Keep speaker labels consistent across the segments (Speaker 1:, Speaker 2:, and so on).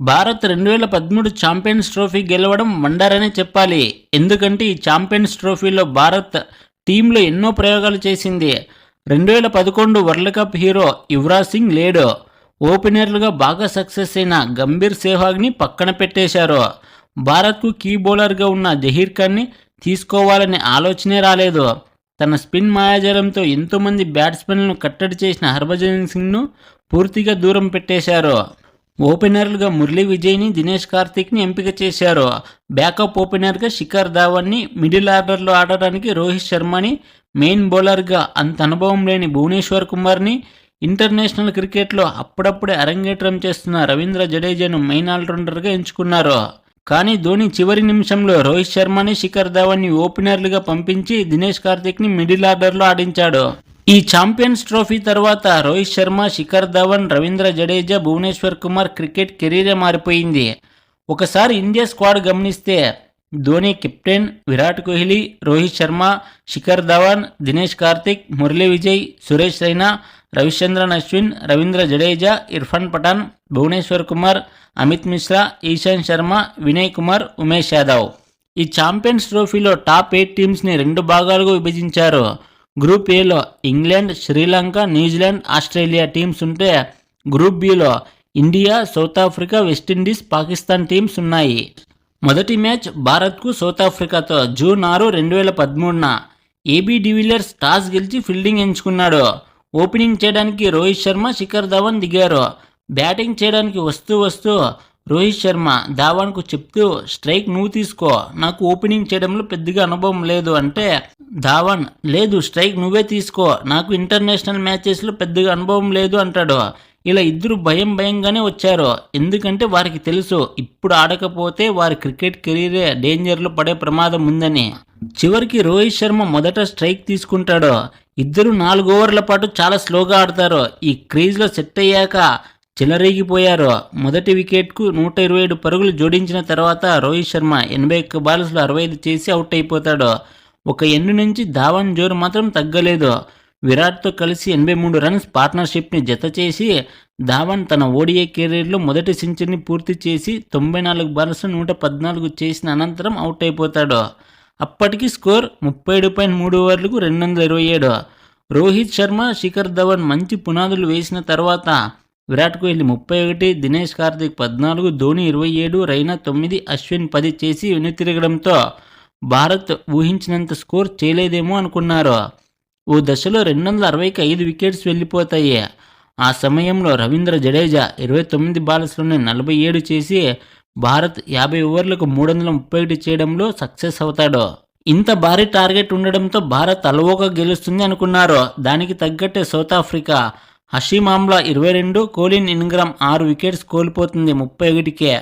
Speaker 1: Bharat 2013 champions trophy గెలవడం wonder అనే చెప్పాలి. ఎందుకంటే ఈ ఛాంపియన్స్ ట్రోఫీలో భారత్ టీంలో ఎన్నో ప్రయోగాలు చేసింది. 2011 world cup hero Yuvraj Singh లేడు. ఓపెనర్లుగా బాగా సక్సెస్ అయిన గంభీర్ సెహ్వాగ్ని పక్కన పెట్టేశారు. భారత్కు కీ బౌలర్గా ఉన్న జహీర్ ఖాన్ని తీసుకోవాలనే ఆలోచనే రాలేదు. తన స్పిన్ మాయాజాలంతో ఎంతోమంది బ్యాట్స్మెన్లను కట్టడి చేసిన హర్భజన్ సింగ్ను పూర్తిగా దూరం పెట్టేశారు. ఓపెనర్లుగా మురళీ విజయ్ని, దినేష్ కార్తిక్ని ఎంపిక చేశారు. బ్యాకప్ ఓపెనర్గా శిఖర్ ధావన్ని, మిడిల్ ఆర్డర్లో ఆడడానికి రోహిత్ శర్మని, మెయిన్ బౌలర్గా అంత అనుభవం లేని భువనేశ్వర్ కుమార్ని, ఇంటర్నేషనల్ క్రికెట్లో అప్పుడప్పుడే అరంగేట్రం చేస్తున్న రవీంద్ర జడేజాను మెయిన్ ఆల్రౌండర్గా ఎంచుకున్నారు. కానీ ధోని చివరి నిమిషంలో రోహిత్ శర్మని, శిఖర్ ధావన్ని ఓపెనర్లుగా పంపించి దినేష్ కార్తిక్ని మిడిల్ ఆర్డర్లో ఆడించాడు. ఈ ఛాంపియన్స్ ట్రోఫీ తర్వాత రోహిత్ శర్మ, శిఖర్ ధవన్, రవీంద్ర జడేజా, భువనేశ్వర్ కుమార్ క్రికెట్ కెరీరే మారిపోయింది. ఒకసారి ఇండియా స్క్వాడ్ గమనిస్తే ధోని కెప్టెన్, విరాట్ కోహ్లీ, రోహిత్ శర్మ, శిఖర్ ధవన్, దినేష్ కార్తిక్, మురళీ విజయ్, సురేష్ రైనా, రవిచంద్రన్ అశ్విన్, రవీంద్ర జడేజా, ఇర్ఫాన్ పఠాన్, భువనేశ్వర్ కుమార్, అమిత్ మిశ్రా, ఈశాంత్ శర్మ, వినయ్ కుమార్, ఉమేష్ యాదవ్. ఈ ఛాంపియన్స్ ట్రోఫీలో టాప్ 8 టీమ్స్ని 2 భాగాలుగా విభజించారు. గ్రూప్ ఏలో England, Sri Lanka, New Zealand, Australia teams ఉంటే గ్రూప్ బిలో India, south Africa, West Indies, Pakistan teams ఉన్నాయి. మొదటి మ్యాచ్ భారత్కు సౌత్ ఆఫ్రికాతో జూన్ 6, 2013న. ఏబీ డివిలియర్స్ టాస్ గెలిచి ఫీల్డింగ్ ఎంచుకున్నాడు. ఓపెనింగ్ చేయడానికి రోహిత్ శర్మ, శిఖర్ ధవన్ దిగారు. బ్యాటింగ్ చేయడానికి వస్తూ రోహిత్ శర్మ ధావన్కు చెప్తూ స్ట్రైక్ నువ్వు తీసుకో, నాకు ఓపెనింగ్ చేయడంలో పెద్దగా అనుభవం లేదు అంటే ధావన్ లేదు స్ట్రైక్ నువ్వే తీసుకో, నాకు ఇంటర్నేషనల్ మ్యాచెస్లో పెద్దగా అనుభవం లేదు అంటాడు. ఇలా ఇద్దరు భయంగానే వచ్చారు. ఎందుకంటే వారికి తెలుసు ఇప్పుడు ఆడకపోతే వారి క్రికెట్ కెరీరే డేంజర్లో పడే ప్రమాదం ఉందని. చివరికి రోహిత్ శర్మ మొదట స్ట్రైక్ తీసుకుంటాడు. ఇద్దరు 4 ఓవర్ల పాటు చాలా స్లోగా ఆడతారు. ఈ క్రీజ్లో సెట్ అయ్యాక చెలరేగిపోయారు. మొదటి వికెట్కు 127 పరుగులు జోడించిన తర్వాత రోహిత్ శర్మ 81 బాల్స్లో 65 చేసి అవుట్ అయిపోతాడు. ఒక ఎండ్ నుంచి ధావన్ జోరు మాత్రం తగ్గలేదు. విరాట్తో కలిసి 83 రన్స్ పార్ట్నర్షిప్ని జత చేసి ధావన్ తన ఓడిఐ కెరీర్లో మొదటి సెంచరీని పూర్తి చేసి 94 బాల్స్లో 114 చేసిన అనంతరం అవుట్ అయిపోతాడు. అప్పటికి స్కోర్ 37.3 ఓవర్లకు 227. రోహిత్ శర్మ, శిఖర్ ధవన్ మంచి పునాదులు వేసిన తర్వాత విరాట్ కోహ్లీ 31, దినేష్ కార్తిక్ 14, ధోని 27, రైనా 9, అశ్విన్ 10 చేసి వెనుతిరగడంతో భారత్ ఊహించినంత స్కోర్ చేయలేదేమో అనుకున్నారు. ఓ దశలో 260కి 5 వికెట్స్ వెళ్ళిపోతాయి. ఆ సమయంలో రవీంద్ర జడేజా 29 బాల్స్లోనే 47 చేసి భారత్ 50 ఓవర్లకు 331 చేయడంలో సక్సెస్ అవుతాడు. ఇంత భారీ టార్గెట్ ఉండడంతో భారత్ అలవోగా గెలుస్తుంది అనుకున్నారు. దానికి తగ్గట్టే South Africa Hashim Amla 22, Colin Ingram 6 wickets కోల్పోతుంది 31కే.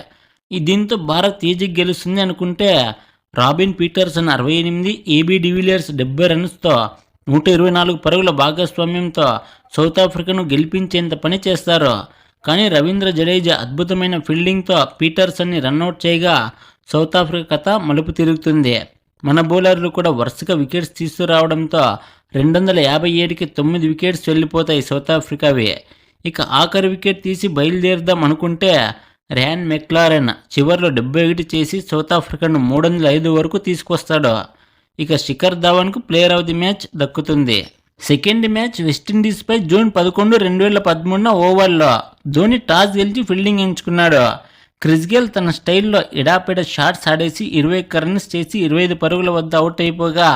Speaker 1: దీంతో భారత్ ఈజీగా గెలుస్తుంది అనుకుంటే రాబిన్ పీటర్సన్ 68, ఏబీ డివిలియర్స్ 70 రన్స్తో 124 పరుగుల భాగస్వామ్యంతో సౌత్ ఆఫ్రికాను గెలిపించేంత పని చేస్తారు. కానీ రవీంద్ర జడేజా అద్భుతమైన ఫీల్డింగ్తో పీటర్సన్ని రన్అట్ చేయగా సౌత్ ఆఫ్రికా కథ మలుపు తిరుగుతుంది. మన బౌలర్లు కూడా వరుసగా వికెట్స్ తీసుకురావడంతో 257కి 9 వికెట్స్ వెళ్ళిపోతాయి సౌత్ ఆఫ్రికావి. ఇక ఆఖరి వికెట్ తీసి బయలుదేరదాం అనుకుంటే ర్యాన్ మెక్లారెన్ చివరిలో 71 చేసి సౌత్ ఆఫ్రికాను 305 వరకు తీసుకొస్తాడు. ఇక శిఖర్ ధవన్కు ప్లేయర్ ఆఫ్ ది మ్యాచ్ దక్కుతుంది. సెకండ్ మ్యాచ్ వెస్టిండీస్పై జూన్ 11, 2013న ఓవర్లో ధోని టాస్ గెలిచి ఫీల్డింగ్ ఎంచుకున్నాడు. క్రిస్ గేల్ తన స్టైల్లో ఎడాపెడ షాట్స్ ఆడేసి 21 రన్స్ చేసి 25 పరుగుల వద్ద అవుట్ అయిపోగా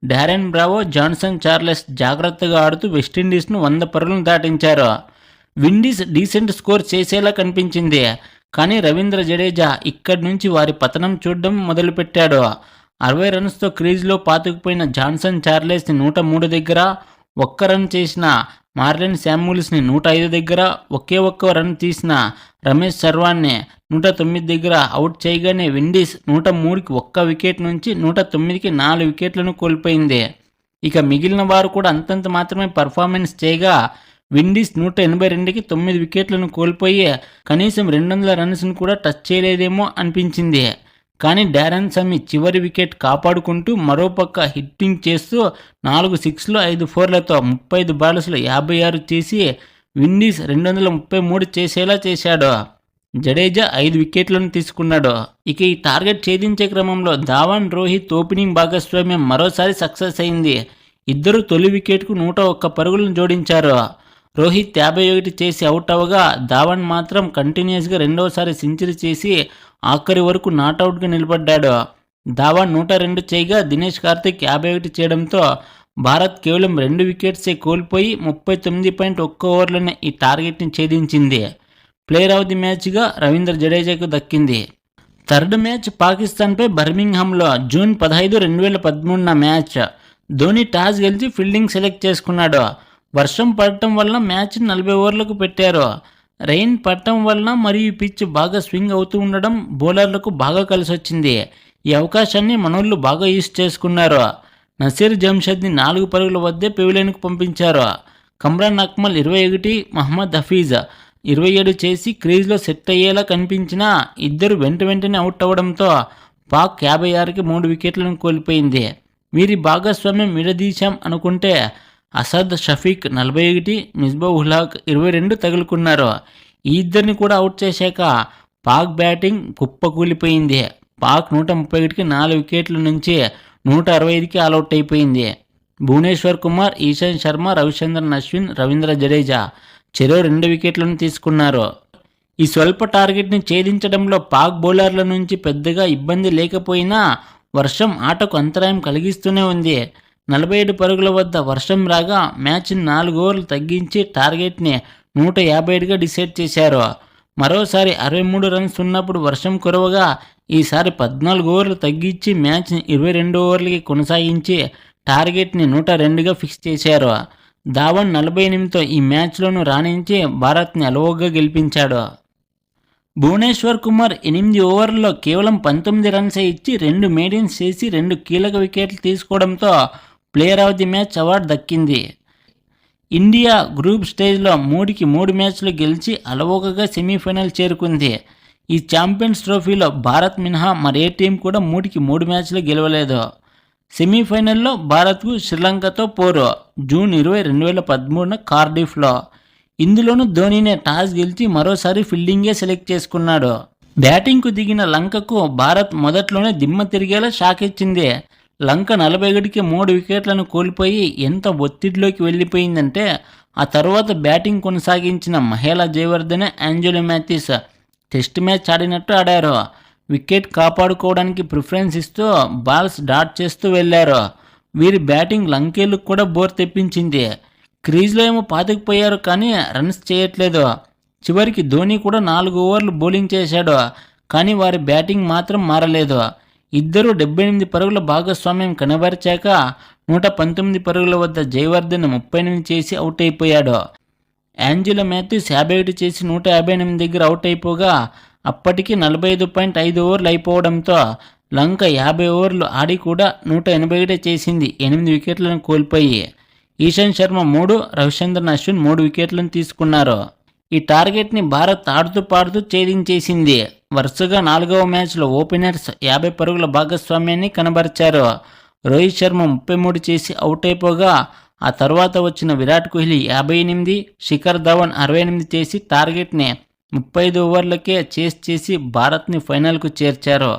Speaker 1: డారెన్ బ్రావో, జాన్సన్ చార్లెస్ జాగ్రత్తగా ఆడుతూ వెస్టిండీస్ను 100 పరుగులను దాటించారు. విండీస్ డీసెంట్ స్కోర్ చేసేలా కనిపించింది. కానీ రవీంద్ర జడేజా ఇక్కడి నుంచి వారి పతనం చూడడం మొదలుపెట్టాడు. 60 రన్స్తో క్రీజ్లో పాతుకుపోయిన జాన్సన్ చార్లెస్ని 103 దగ్గర, 1 రన్ చేసిన మార్లెన్ శామ్యూల్స్ని 105 దగ్గర, ఒక్క రన్ తీసిన రమేష్ సర్వాన్ని 109 దగ్గర అవుట్ చేయగానే విండీస్ 103కి 1 వికెట్ నుంచి 109కి 4 వికెట్లను కోల్పోయింది. ఇక మిగిలిన వారు కూడా అంతంత మాత్రమే పర్ఫార్మెన్స్ చేయగా విండీస్ 182కి 9 వికెట్లను కోల్పోయి కనీసం 200 రన్స్ను కూడా టచ్ చేయలేదేమో అనిపించింది. కానీ డారెన్ సమ్మీ చివరి వికెట్ కాపాడుకుంటూ మరోపక్క హిట్టింగ్ చేస్తూ 4 సిక్స్లు 5 ఫోర్లతో 35 బాల్స్లో 56 చేసి విండీస్ 233 చేసేలా చేశాడు. జడేజా 5 వికెట్లను తీసుకున్నాడు. ఇక ఈ టార్గెట్ ఛేదించే క్రమంలో ధావన్, రోహిత్ ఓపెనింగ్ భాగస్వామ్యం మరోసారి సక్సెస్ అయింది. ఇద్దరు తొలి వికెట్కు 101 పరుగులను జోడించారు. రోహిత్ 51 చేసి అవుట్ అవ్వగా ధావన్ మాత్రం కంటిన్యూస్గా రెండోసారి సెంచరీ చేసి ఆఖరి వరకు నాటౌట్గా నిలబడ్డాడు. ధావన్ 102 చేయగా దినేష్ కార్తిక్ 51 చేయడంతో భారత్ కేవలం 2 వికెట్సే కోల్పోయి 39.1 ఓవర్లోనే ఈ టార్గెట్ని ఛేదించింది. ప్లేయర్ ఆఫ్ ది మ్యాచ్గా రవీంద్ర జడేజాకు దక్కింది. థర్డ్ మ్యాచ్ పాకిస్తాన్పై బర్మింగ్హామ్లో జూన్ 15, 2013 మ్యాచ్. ధోని టాస్ గెలిచి ఫీల్డింగ్ సెలెక్ట్ చేసుకున్నాడు. వర్షం పడటం వల్ల మ్యాచ్ 40 ఓవర్లకు పెట్టారు. రెయిన్ పడటం వలన మరియు పిచ్ బాగా స్వింగ్ అవుతూ ఉండడం బౌలర్లకు బాగా కలిసొచ్చింది. ఈ అవకాశాన్ని మనోళ్లు బాగా యూస్ చేసుకున్నారు. నసీర్ జంషెద్ని 4 పరుగుల వద్దే పెవిలియన్కు పంపించారు. కమ్రాన్ అక్మల్ 21, మహమ్మద్ హఫీజ్ 27 చేసి క్రీజ్లో సెట్ అయ్యేలా కనిపించినా ఇద్దరు వెంటనే అవుట్ అవ్వడంతో పాక్ 56కి 3 వికెట్లను కోల్పోయింది. వీరి భాగస్వామ్యం విడదీశాం అనుకుంటే అసద్ షఫీక్ 41, మిస్బాహుల్ హక్ 22 తగులుకున్నారు. ఈ ఇద్దరిని కూడా అవుట్ చేశాక పాక్ బ్యాటింగ్ కుప్పకూలిపోయింది. పాక్ 131కి 4 వికెట్ల నుంచి 165కి ఆల్అవుట్ అయిపోయింది. భువనేశ్వర్ కుమార్, ఈశాంత్ శర్మ, రవిచంద్రన్ అశ్విన్, రవీంద్ర జడేజా చెరో 2 వికెట్లను తీసుకున్నారు. ఈ స్వల్ప టార్గెట్ని ఛేదించడంలో పాక్ బౌలర్ల నుంచి పెద్దగా ఇబ్బంది లేకపోయినా వర్షం ఆటకు అంతరాయం కలిగిస్తూనే ఉంది. 47 పరుగుల వద్ద వర్షం రాగా మ్యాచ్ని 4 ఓవర్లు తగ్గించి టార్గెట్ని 157గా డిసైడ్ చేశారు. మరోసారి 63 రన్స్ ఉన్నప్పుడు వర్షం కురవగా ఈసారి 14 ఓవర్లు తగ్గించి మ్యాచ్ని 22 ఓవర్లకి కొనసాగించి టార్గెట్ని 102గా ఫిక్స్ చేశారు. ధావన్ 48తో ఈ మ్యాచ్లోనూ రాణించి భారత్ని అలవోగ్గా గెలిపించాడు. భువనేశ్వర్ కుమార్ 8 ఓవర్లలో కేవలం 19 రన్సే ఇచ్చి 2 మెయిడెన్స్ చేసి 2 కీలక వికెట్లు తీసుకోవడంతో player of the match award దక్కింది. ఇండియా గ్రూప్ స్టేజ్లో 3కి 3 మ్యాచ్లు గెలిచి అలవోకగా సెమీఫైనల్ చేరుకుంది. ఈ ఛాంపియన్స్ ట్రోఫీలో భారత్ మినహా మరే టీం కూడా 3కి 3 మ్యాచ్లు గెలవలేదు. సెమీఫైనల్లో భారత్కు శ్రీలంకతో పోరు జూన్ 20, 2013 కార్డిఫ్లో. ఇందులోనూ ధోనీనే టాస్ గెలిచి మరోసారి ఫీల్డింగే సెలెక్ట్ చేసుకున్నాడు. బ్యాటింగ్కు దిగిన లంకకు భారత్ మొదట్లోనే దిమ్మ తిరిగేలా షాక్ ఇచ్చింది. లంక 41కి 3 వికెట్లను కోల్పోయి ఎంత ఒత్తిడిలోకి వెళ్ళిపోయిందంటే ఆ తర్వాత బ్యాటింగ్ కొనసాగించిన మహేలా జయవర్ధనే, ఆంజెలో మ్యాథ్యూస్ టెస్ట్ మ్యాచ్ ఆడినట్టు ఆడారు. వికెట్ కాపాడుకోవడానికి ప్రిఫరెన్స్ ఇస్తూ బాల్స్ డాట్ చేస్తూ వెళ్లారు. వీరి బ్యాటింగ్ లంకేలకు కూడా బోర్ తెప్పించింది. క్రీజ్లో ఏమో పాతుకుపోయారు కానీ రన్స్ చేయట్లేదు. చివరికి ధోని కూడా 4 ఓవర్లు బౌలింగ్ చేశాడు కానీ వారి బ్యాటింగ్ మాత్రం మారలేదు. ఇద్దరు 78 పరుగుల భాగస్వామ్యం కనబరిచాక 119 పరుగుల వద్ద జయవర్ధన్ 38 చేసి అవుట్ అయిపోయాడు. ఆంజెలో మ్యాథ్యూస్ 51 చేసి 158 దగ్గర అవుట్ అయిపోగా అప్పటికి 45.5 ఓవర్లు అయిపోవడంతో లంక 50 ఓవర్లు ఆడి కూడా 181 చేసింది. 8 వికెట్లను కోల్పోయి ఈశాంత్ శర్మ 3, రవిచంద్రన్ అశ్విన్ 3 వికెట్లను తీసుకున్నారు. ఈ టార్గెట్ని భారత్ ఆడుతూ పాడుతూ ఛేదించేసింది. వరుసగా 4వ మ్యాచ్లో ఓపెనర్స్ 50 పరుగుల భాగస్వామ్యాన్ని కనబరిచారు. రోహిత్ శర్మ 33 చేసి అవుట్ అయిపోగా ఆ తర్వాత వచ్చిన విరాట్ కోహ్లీ 58, శిఖర్ ధవన్ 68 చేసి టార్గెట్ని 35 ఓవర్లకే చేసి భారత్ని ఫైనల్కు చేర్చారు.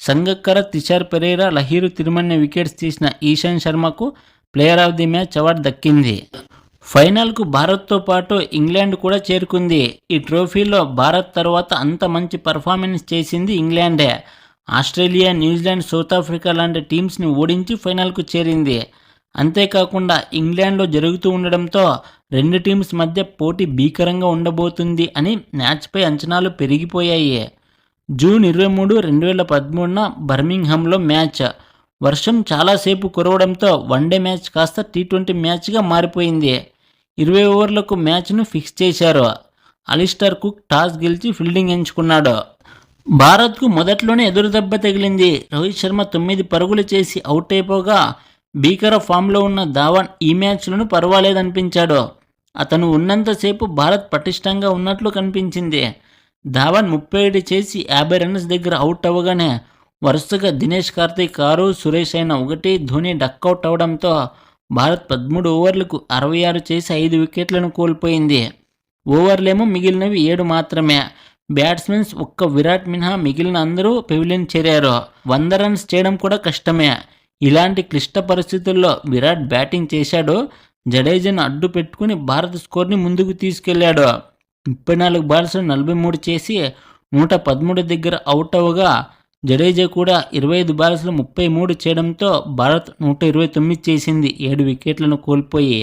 Speaker 1: సంగక్కర, తిషార్ పెరేరా, లహీరు తిరుమన్నే వికెట్స్ తీసిన ఈశాంత్ శర్మకు player of the match award దక్కింది. ఫైనల్కు భారత్తో పాటు ఇంగ్లాండ్ కూడా చేరుకుంది. ఈ ట్రోఫీలో భారత్ తర్వాత అంత మంచి పర్ఫార్మెన్స్ చేసింది ఇంగ్లాండే. ఆస్ట్రేలియా, న్యూజిలాండ్, సౌత్ ఆఫ్రికా లాంటి టీమ్స్ని ఓడించి ఫైనల్కు చేరింది. అంతేకాకుండా ఇంగ్లాండ్లో జరుగుతూ ఉండడంతో 2 టీమ్స్ మధ్య పోటీ భీకరంగా ఉండబోతుంది అని మ్యాచ్పై అంచనాలు పెరిగిపోయాయి. జూన్ 23, 2013 బర్మింగ్హామ్లో మ్యాచ్. వర్షం చాలాసేపు కురవడంతో వన్డే మ్యాచ్ కాస్త T20 మ్యాచ్గా మారిపోయింది. 20 ఓవర్లకు మ్యాచ్ను ఫిక్స్ చేశారు. అలిస్టర్ కుక్ టాస్ గెలిచి ఫీల్డింగ్ ఎంచుకున్నాడు. భారత్కు మొదట్లోనే ఎదురుదెబ్బ తగిలింది. రోహిత్ శర్మ 9 పరుగులు చేసి అవుట్ అయిపోగా భీకర ఫామ్లో ఉన్న ధావన్ ఈ మ్యాచ్లను పర్వాలేదనిపించాడు. అతను ఉన్నంతసేపు భారత్ పటిష్టంగా ఉన్నట్లు కనిపించింది. ధావన్ 37 చేసి 50 రన్స్ దగ్గర అవుట్ అవ్వగానే వరుసగా దినేష్ కార్తిక్ 6, సురేష్ రైనా 1, ధోని డక్అవుట్ అవడంతో భారత్ 13 ఓవర్లకు 66 చేసి 5 వికెట్లను కోల్పోయింది. ఓవర్లేమో మిగిలినవి 7 మాత్రమే. బ్యాట్స్మెన్స్ ఒక్క విరాట్ మినహా మిగిలిన అందరూ పెవిలియన్ చేరారు. 100 రన్స్ చేయడం కూడా కష్టమే. ఇలాంటి క్లిష్ట పరిస్థితుల్లో విరాట్ బ్యాటింగ్ చేశాడు. జడేజాను అడ్డు పెట్టుకుని భారత స్కోర్ని ముందుకు తీసుకెళ్లాడు. 34 బాల్స్లో 43 చేసి 113 దగ్గర అవుట్ అవ్వగా, జడేజా కూడా 25 బాల్స్లో 33 చేయడంతో భారత్ 129 చేసింది, 7 వికెట్లను కోల్పోయి.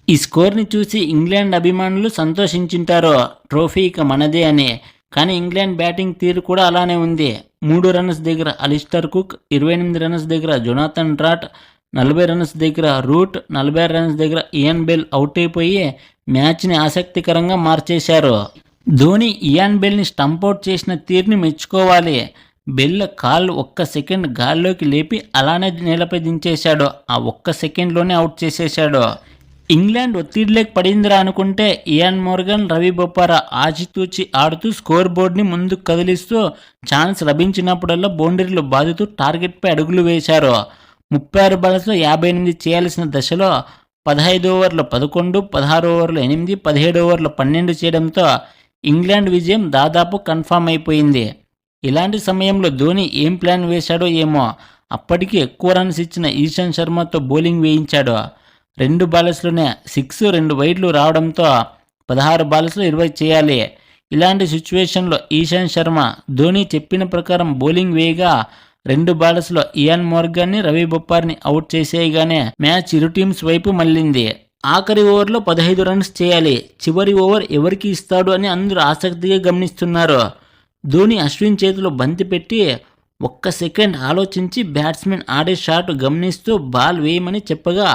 Speaker 1: ఈ స్కోర్ని చూసి ఇంగ్లాండ్ అభిమానులు సంతోషించుంటారు, ట్రోఫీ ఇక మనదే అని. కానీ ఇంగ్లాండ్ బ్యాటింగ్ తీరు కూడా అలానే ఉంది. 3 రన్స్ దగ్గర అలిస్టర్ కుక్, 28 రన్స్ దగ్గర జొనాథన్ ట్రాట్, 40 రన్స్ దగ్గర రూట్, 46 రన్స్ దగ్గర ఇయాన్ బెల్ అవుట్ అయిపోయి మ్యాచ్ని ఆసక్తికరంగా మార్చేశారు. ధోని ఇయాన్ బెల్ని స్టంపౌట్ చేసిన తీరుని మెచ్చుకోవాలి. బెల్ కాళ్ళు ఒక్క సెకండ్ గాల్లోకి లేపి అలానే నేలపై దించేశాడు. ఆ ఒక్క సెకండ్లోనే అవుట్ చేసేశాడు. ఇంగ్లాండ్ ఒత్తిడిలోకి పడిందిరా అనుకుంటే ఇయాన్ మోర్గన్, రవి బొపారా ఆచితూచి ఆడుతూ స్కోర్ బోర్డ్ని ముందుకు కదిలిస్తూ ఛాన్స్ లభించినప్పుడల్లా బౌండరీలు బాదుతూ టార్గెట్పై అడుగులు వేశారు. 36 బాల్స్లో 58 చేయాల్సిన దశలో 15 ఓవర్ల 11, 16 ఓవర్ల 8, 17 ఓవర్ల 12 చేయడంతో ఇంగ్లాండ్ విజయం దాదాపు కన్ఫామ్ అయిపోయింది. ఇలాంటి సమయంలో ధోని ఏం ప్లాన్ వేశాడో ఏమో. అప్పటికి ఎక్కువ రన్స్ ఇచ్చిన ఇషాంత్ శర్మతో బౌలింగ్ వేయించాడు. 2 బాల్స్లోనే 6, 2 వైడ్లు రావడంతో 16 బాల్స్లో 20 చేయాలి. ఇలాంటి సిచ్యువేషన్లో ఇషాంత్ శర్మ ధోని చెప్పిన ప్రకారం బౌలింగ్ వేయగా 2 బాల్స్లో ఇయాన్ మోర్గన్ని, రవి బొప్పార్ని అవుట్ చేసేయగానే మ్యాచ్ ఇరు టీమ్స్ వైపు మళ్ళింది. ఆఖరి ఓవర్లో 15 రన్స్ చేయాలి. చివరి ఓవర్ ఎవరికి ఇస్తాడు అని అందరూ ఆసక్తిగా గమనిస్తున్నారు. ధోని అశ్విన్ చేతిలో బంతి పెట్టి ఒక్క సెకండ్ ఆలోచించి బ్యాట్స్మెన్ ఆడే షాట్ గమనిస్తూ బాల్ వేయమని చెప్పగా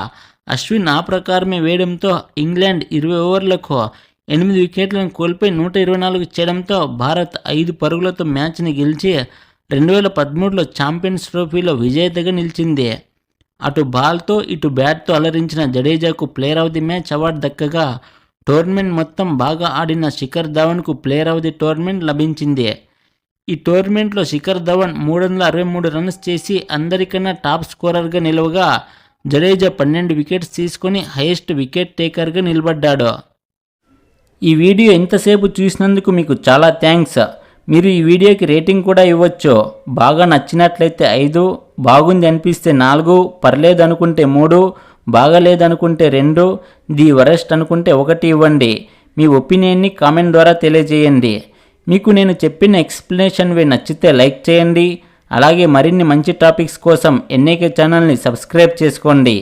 Speaker 1: అశ్విన్ ఆ ప్రకారమే వేయడంతో ఇంగ్లాండ్ 20 ఓవర్లకు 8 వికెట్లను కోల్పోయి 124 చేయడంతో భారత్ 5 పరుగులతో మ్యాచ్ని గెలిచి 2013లో ఛాంపియన్స్ ట్రోఫీలో విజేతగా నిలిచింది. అటు బాల్తో ఇటు బ్యాట్తో అలరించిన జడేజాకు player of the match award దక్కగా, టోర్నమెంట్ మొత్తం బాగా ఆడిన శిఖర్ ధవన్కు ప్లేయర్ ఆఫ్ ది టోర్నమెంట్ లభించింది. ఈ టోర్నమెంట్లో శిఖర్ ధవన్ 363 రన్స్ చేసి అందరికన్నా టాప్ స్కోరర్గా నిలవగా, జడేజా 12 వికెట్స్ తీసుకొని హైయెస్ట్ వికెట్ టేకర్గా నిలబడ్డాడు. ఈ వీడియో ఇంతసేపు చూసినందుకు మీకు చాలా థ్యాంక్స్. మీరు ఈ వీడియోకి రేటింగ్ కూడా ఇవ్వచ్చు. బాగా నచ్చినట్లయితే 5, బాగుంది అనిపిస్తే 4, పర్లేదు అనుకుంటే 3, బాగాలేదనుకుంటే 2, ది వరెస్ట్ అనుకుంటే 1 ఇవ్వండి. మీ ఒపీనియన్ని కామెంట్ ద్వారా తెలియజేయండి. మీకు నేను చెప్పిన ఎక్స్ప్లెనేషన్ వే నచ్చితే లైక్ చేయండి. అలాగే మరిన్ని మంచి టాపిక్స్ కోసం ఎన్ఏకే ఛానల్ని సబ్స్క్రైబ్ చేసుకోండి.